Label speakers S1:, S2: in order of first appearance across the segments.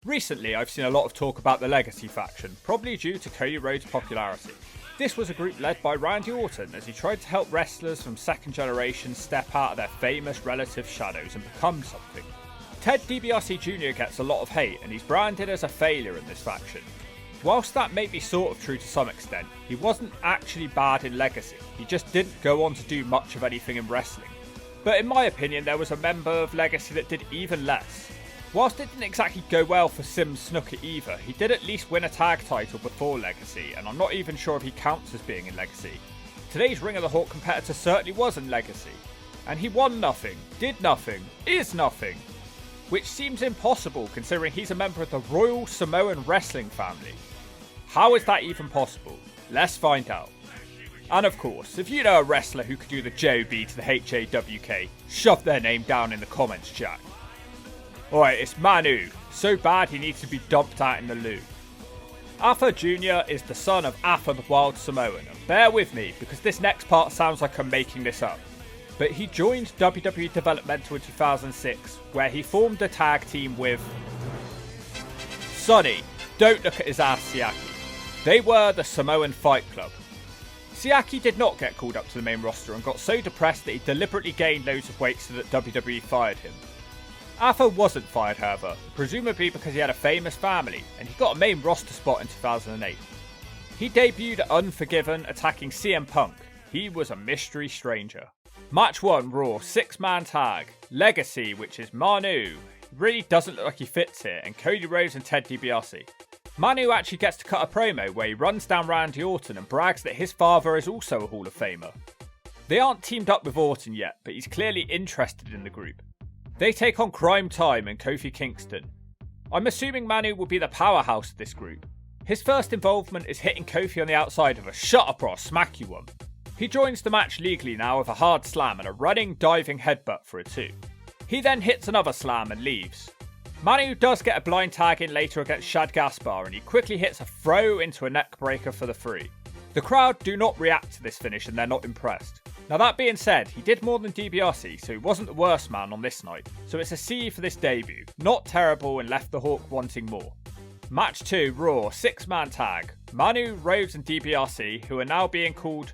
S1: Recently, I've seen a lot of talk about the Legacy faction, probably due to Cody Rhodes' popularity. This was a group led by Randy Orton as he tried to help wrestlers from second generation step out of their famous relative shadows and become something. Ted DiBiase Jr. gets a lot of hate and he's branded as a failure in this faction. Whilst that may be sort of true to some extent, he wasn't actually bad in Legacy, he just didn't go on to do much of anything in wrestling. But in my opinion, there was a member of Legacy that did even less. Whilst it didn't exactly go well for Sim Snooker either, he did at least win a tag title before Legacy, and I'm not even sure if he counts as being in Legacy. Today's Ring of the Hawk competitor certainly was in Legacy, and he won nothing, did nothing, is nothing, which seems impossible considering he's a member of the Royal Samoan Wrestling family. How is that even possible? Let's find out. And of course, if you know a wrestler who could do the JOB to the HAWK, shove their name down in the comments, Jack. Alright, it's Manu, so bad he needs to be dumped out in the loo. Afa Jr. is the son of Afa the Wild Samoan, and bear with me because this next part sounds like I'm making this up. But he joined WWE Developmental in 2006, where he formed a tag team with Sonny, don't look at his ass Siaki. They were the Samoan Fight Club. Siaki did not get called up to the main roster and got so depressed that he deliberately gained loads of weight so that WWE fired him. Afa wasn't fired, however, presumably because he had a famous family, and he got a main roster spot in 2008. He debuted at Unforgiven, attacking CM Punk. He was a mystery stranger. Match 1 Raw 6-man tag. Legacy, which is Manu. He really doesn't look like he fits here, and Cody Rhodes and Ted DiBiase. Manu actually gets to cut a promo where he runs down Randy Orton and brags that his father is also a Hall of Famer. They aren't teamed up with Orton yet, but he's clearly interested in the group. They take on Crime Time and Kofi Kingston. I'm assuming Manu will be the powerhouse of this group. His first involvement is hitting Kofi on the outside of a shut up or I'll smack you one. He joins the match legally now with a hard slam and a running diving headbutt for a 2. He then hits another slam and leaves. Manu does get a blind tag in later against Shad Gaspar and he quickly hits a throw into a neck breaker for the 3. The crowd do not react to this finish and they're not impressed. Now that being said, he did more than DiBiase, so he wasn't the worst man on this night, so it's a C for this debut. Not terrible and left the Hawk wanting more. Match 2 Raw 6-man tag. Manu, Rhodes and DiBiase, who are now being called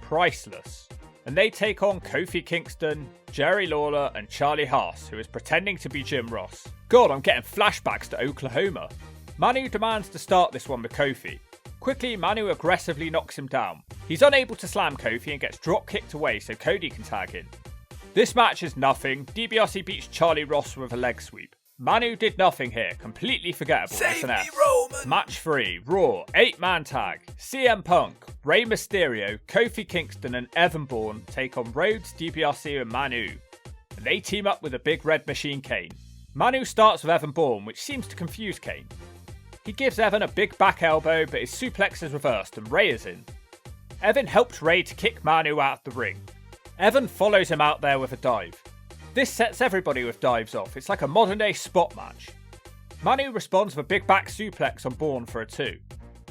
S1: Priceless. And they take on Kofi Kingston, Jerry Lawler and Charlie Haas, who is pretending to be Jim Ross. God, I'm getting flashbacks to Oklahoma. Manu demands to start this one with Kofi. Quickly, Manu aggressively knocks him down. He's unable to slam Kofi and gets drop kicked away so Cody can tag in. This match is nothing. DiBiase beats Charlie Ross with a leg sweep. Manu did nothing here, completely forgettable.
S2: Save me, Roman!
S1: Match 3, Raw, 8-man tag. CM Punk, Rey Mysterio, Kofi Kingston and Evan Bourne take on Rhodes, DiBiase and Manu. And they team up with a big red machine Kane. Manu starts with Evan Bourne, which seems to confuse Kane. He gives Evan a big back elbow, but his suplex is reversed and Rey is in. Evan helps Rey to kick Manu out of the ring. Evan follows him out there with a dive. This sets everybody with dives off, it's like a modern day spot match. Manu responds with a big back suplex on Bourne for a 2.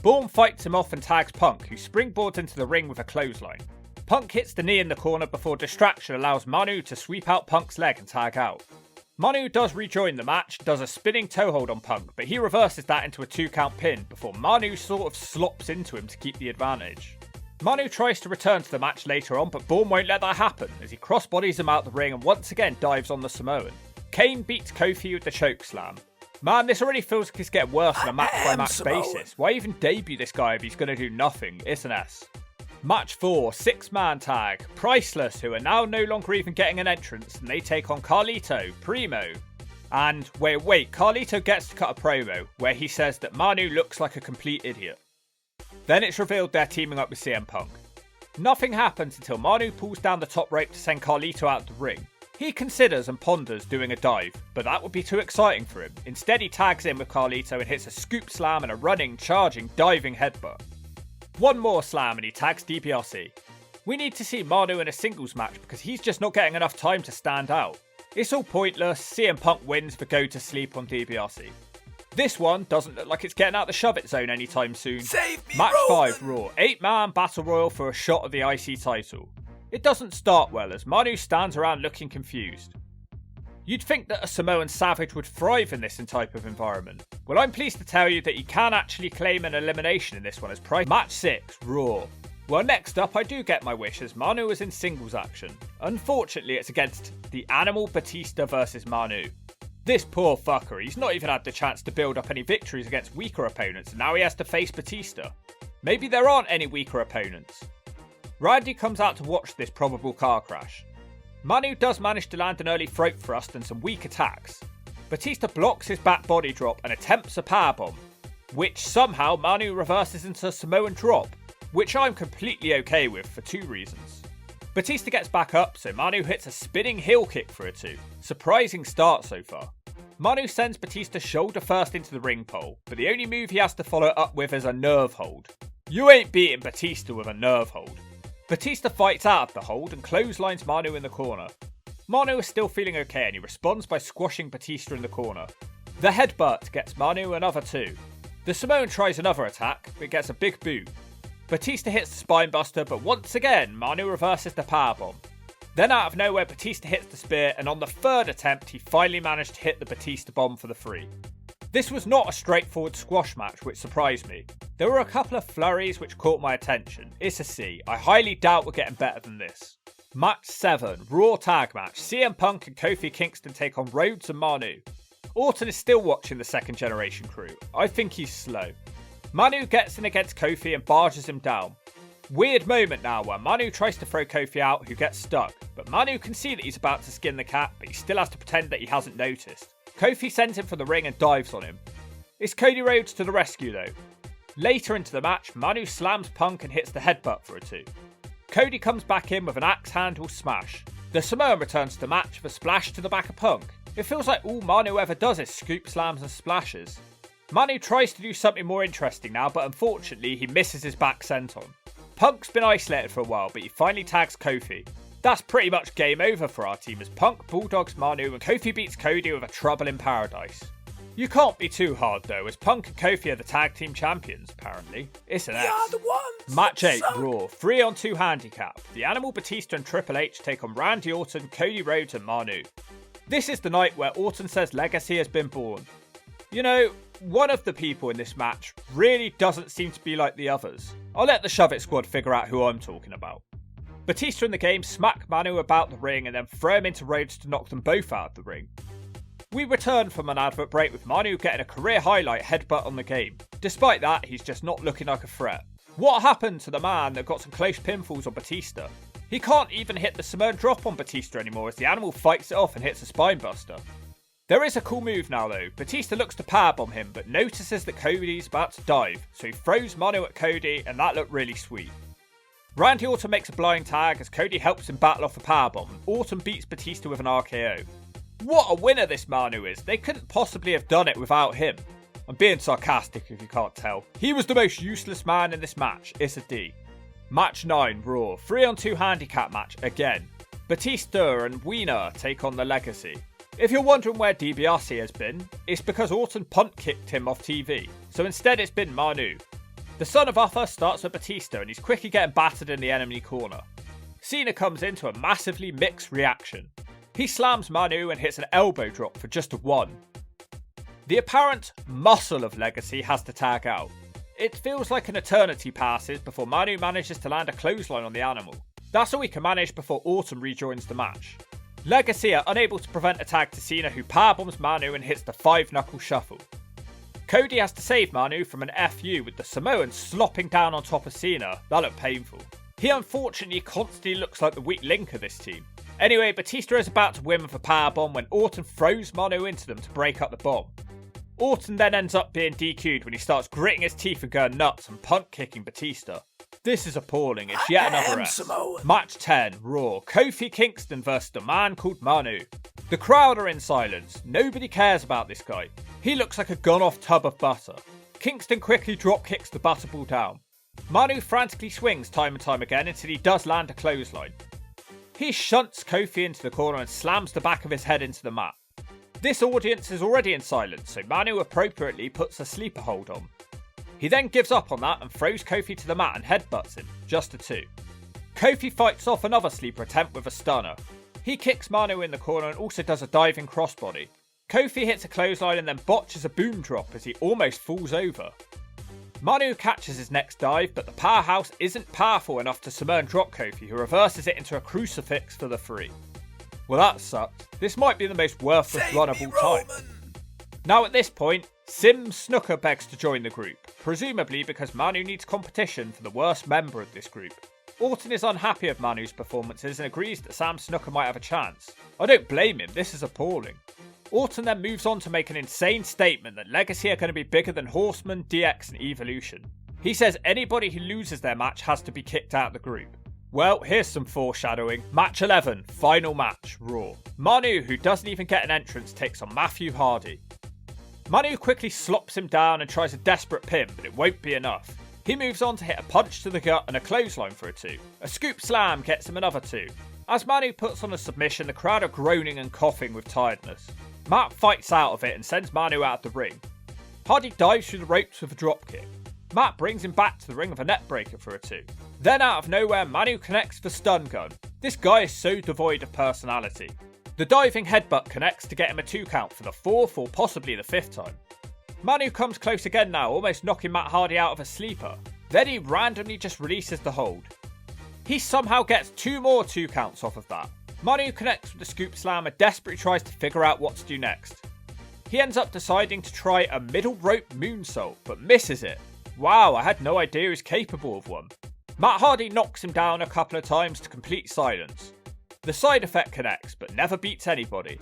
S1: Bourne fights him off and tags Punk, who springboards into the ring with a clothesline. Punk hits the knee in the corner before distraction allows Manu to sweep out Punk's leg and tag out. Manu does rejoin the match, does a spinning toe hold on Punk, but he reverses that into a 2-count pin before Manu sort of slops into him to keep the advantage. Manu tries to return to the match later on, but Bourne won't let that happen as he crossbodies him out the ring and once again dives on the Samoan. Kane beats Kofi with the choke slam. Man, this already feels like it's getting worse on a match-by-match basis. Why even debut this guy if he's going to do nothing? It's an S. Match 4, 6-man tag. Priceless, who are now no longer even getting an entrance, and they take on Carlito, Primo. And wait, Carlito gets to cut a promo where he says that Manu looks like a complete idiot. Then it's revealed they're teaming up with CM Punk. Nothing happens until Manu pulls down the top rope to send Carlito out the ring. He considers and ponders doing a dive, but that would be too exciting for him. Instead he tags in with Carlito and hits a scoop slam and a running, charging, diving headbutt. One more slam and he tags DiBiase. We need to see Manu in a singles match because he's just not getting enough time to stand out. It's all pointless, CM Punk wins for go to sleep on DiBiase. This one doesn't look like it's getting out the shove it zone anytime soon.
S2: Save me,
S1: Match
S2: Roman!
S1: 5 Raw, 8-man battle royal for a shot of the IC title. It doesn't start well as Manu stands around looking confused. You'd think that a Samoan savage would thrive in this type of environment. Well, I'm pleased to tell you that he can actually claim an elimination in this one as prize. Match 6, Raw. Well, next up, I do get my wish as Manu is in singles action. Unfortunately, it's against the Animal Batista versus Manu. This poor fucker, he's not even had the chance to build up any victories against weaker opponents, and now he has to face Batista. Maybe there aren't any weaker opponents. Randy comes out to watch this probable car crash. Manu does manage to land an early throat thrust and some weak attacks. Batista blocks his back body drop and attempts a powerbomb, which somehow Manu reverses into a Samoan drop, which I'm completely okay with for 2 reasons. Batista gets back up, so Manu hits a spinning heel kick for a 2. Surprising start so far. Manu sends Batista shoulder first into the ring pole, but the only move he has to follow up with is a nerve hold. You ain't beating Batista with a nerve hold. Batista fights out of the hold and clotheslines Manu in the corner. Manu is still feeling okay and he responds by squashing Batista in the corner. The headbutt gets Manu another 2. The Samoan tries another attack, but gets a big boot. Batista hits the spinebuster, but once again Manu reverses the powerbomb. Then out of nowhere Batista hits the spear, and on the 3rd attempt he finally managed to hit the Batista bomb for the 3. This was not a straightforward squash match, which surprised me. There were a couple of flurries which caught my attention. It's a C. I highly doubt we're getting better than this. Match 7, Raw Tag Match. CM Punk and Kofi Kingston take on Rhodes and Manu. Orton is still watching the second generation crew. I think he's slow. Manu gets in against Kofi and barges him down. Weird moment now where Manu tries to throw Kofi out, who gets stuck. But Manu can see that he's about to skin the cat, but he still has to pretend that he hasn't noticed. Kofi sends him from the ring and dives on him. It's Cody Rhodes to the rescue though. Later into the match, Manu slams Punk and hits the headbutt for a 2. Cody comes back in with an axe handle smash. The Samoan returns to the match with a splash to the back of Punk. It feels like all Manu ever does is scoop slams and splashes. Manu tries to do something more interesting now, but unfortunately he misses his back senton. Punk's been isolated for a while, but he finally tags Kofi. That's pretty much game over for our team as Punk bulldogs Manu and Kofi beats Cody with a Trouble in Paradise. You can't be too hard though, as Punk and Kofi are the tag team champions, apparently. It's an S. Match 8, Raw, 3-on-2 handicap. The Animal Batista and Triple H take on Randy Orton, Cody Rhodes and Manu. This is the night where Orton says legacy has been born. You know, one of the people in this match really doesn't seem to be like the others. I'll let the Shove It squad figure out who I'm talking about. Batista and the game smack Manu about the ring and then throw him into Rhodes to knock them both out of the ring. We return from an advert break with Manu getting a career highlight headbutt on the game. Despite that, he's just not looking like a threat. What happened to the man that got some close pinfalls on Batista? He can't even hit the Samoan drop on Batista anymore as the Animal fights it off and hits a spinebuster. There is a cool move now though. Batista looks to powerbomb him but notices that Cody's about to dive, so he throws Manu at Cody and that looked really sweet. Randy Orton makes a blind tag as Cody helps him battle off a powerbomb and Orton beats Batista with an RKO. What a winner this Manu is. They couldn't possibly have done it without him. I'm being sarcastic if you can't tell. He was the most useless man in this match. It's a D. Match 9, Raw. 3-on-2 handicap match again. Batista and Wiener take on the Legacy. If you're wondering where DiBiase has been, it's because Orton punt kicked him off TV. So instead it's been Manu. The son of Afa starts with Batista and he's quickly getting battered in the enemy corner. Cena comes into a massively mixed reaction. He slams Manu and hits an elbow drop for just a 1. The apparent muscle of Legacy has to tag out. It feels like an eternity passes before Manu manages to land a clothesline on the Animal. That's all he can manage before Orton rejoins the match. Legacy are unable to prevent a tag to Cena, who powerbombs Manu and hits the 5-knuckle shuffle. Cody has to save Manu from an FU with the Samoan slopping down on top of Cena. That looked painful. He unfortunately constantly looks like the weak link of this team. Anyway, Batista is about to win with a powerbomb when Orton throws Manu into them to break up the bomb. Orton then ends up being DQ'd when he starts gritting his teeth and going nuts and punt kicking Batista. This is appalling. It's yet another S. Match 10, Raw. Kofi Kingston versus the man called Manu. The crowd are in silence. Nobody cares about this guy. He looks like a gone-off tub of butter. Kingston quickly drop kicks the butterball down. Manu frantically swings time and time again until he does land a clothesline. He shunts Kofi into the corner and slams the back of his head into the mat. This audience is already in silence, so Manu appropriately puts a sleeper hold on. He then gives up on that and throws Kofi to the mat and headbutts him, just a 2. Kofi fights off another sleeper attempt with a stunner. He kicks Manu in the corner and also does a diving crossbody. Kofi hits a clothesline and then botches a boom drop as he almost falls over. Manu catches his next dive, but the powerhouse isn't powerful enough to Samoan drop Kofi, who reverses it into a crucifix for the 3. Well, that sucked. This might be the most worthless run of all time. Now at this point, Sim Snooker begs to join the group, presumably because Manu needs competition for the worst member of this group. Orton is unhappy with Manu's performances and agrees that Sam Snooker might have a chance. I don't blame him, this is appalling. Orton then moves on to make an insane statement that Legacy are going to be bigger than Horseman, DX and Evolution. He says anybody who loses their match has to be kicked out of the group. Well, here's some foreshadowing. Match 11, final match, Raw. Manu, who doesn't even get an entrance, takes on Matthew Hardy. Manu quickly slops him down and tries a desperate pin, but it won't be enough. He moves on to hit a punch to the gut and a clothesline for a 2. A scoop slam gets him another 2. As Manu puts on a submission, the crowd are groaning and coughing with tiredness. Matt fights out of it and sends Manu out of the ring. Hardy dives through the ropes with a dropkick. Matt brings him back to the ring with a neckbreaker for a 2. Then out of nowhere, Manu connects for stun gun. This guy is so devoid of personality. The diving headbutt connects to get him a 2 count for the 4th or possibly the 5th time. Manu comes close again now, almost knocking Matt Hardy out of a sleeper. Then he randomly just releases the hold. He somehow gets 2 more 2 counts off of that. Manu connects with the scoop slam and desperately tries to figure out what to do next. He ends up deciding to try a middle rope moonsault, but misses it. Wow, I had no idea he was capable of one. Matt Hardy knocks him down a couple of times to complete silence. The side effect connects, but never beats anybody.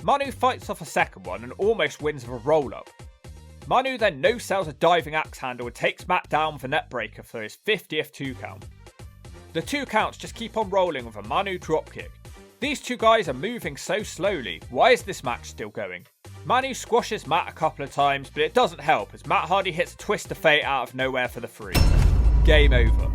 S1: Manu fights off a second one and almost wins with a roll-up. Manu then no-sells a diving axe handle and takes Matt down with a neckbreaker for his 50th 2 count. The 2 counts just keep on rolling with a Manu dropkick. These 2 guys are moving so slowly, why is this match still going? Manu squashes Matt a couple of times, but it doesn't help as Matt Hardy hits a twist of fate out of nowhere for the 3. Game over.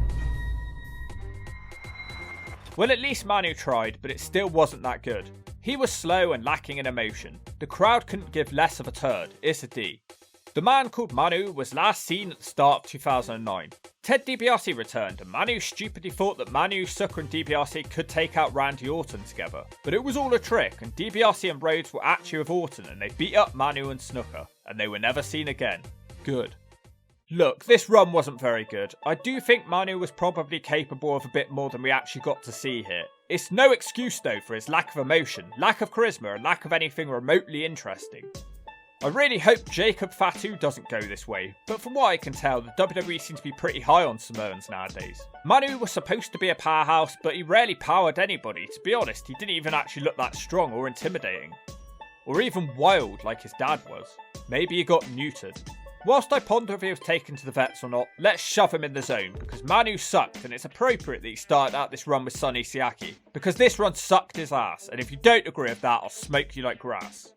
S1: Well, at least Manu tried, but it still wasn't that good. He was slow and lacking in emotion. The crowd couldn't give less of a turd, it's a D. The man called Manu was last seen at the start of 2009. Ted DiBiase returned and Manu stupidly thought that Manu, Sooker and DiBiase could take out Randy Orton together. But it was all a trick and DiBiase and Rhodes were actually with Orton and they beat up Manu and Snooker and they were never seen again. Good. Look, this run wasn't very good. I do think Manu was probably capable of a bit more than we actually got to see here. It's no excuse though for his lack of emotion, lack of charisma and lack of anything remotely interesting. I really hope Jacob Fatu doesn't go this way, but from what I can tell, the WWE seems to be pretty high on Samoans nowadays. Manu was supposed to be a powerhouse, but he rarely powered anybody. To be honest, he didn't even actually look that strong or intimidating. Or even wild like his dad was. Maybe he got neutered. Whilst I ponder if he was taken to the vets or not, let's shove him in the zone, because Manu sucked and it's appropriate that he started out this run with Sonny Siaki, because this run sucked his ass, and if you don't agree with that, I'll smoke you like grass.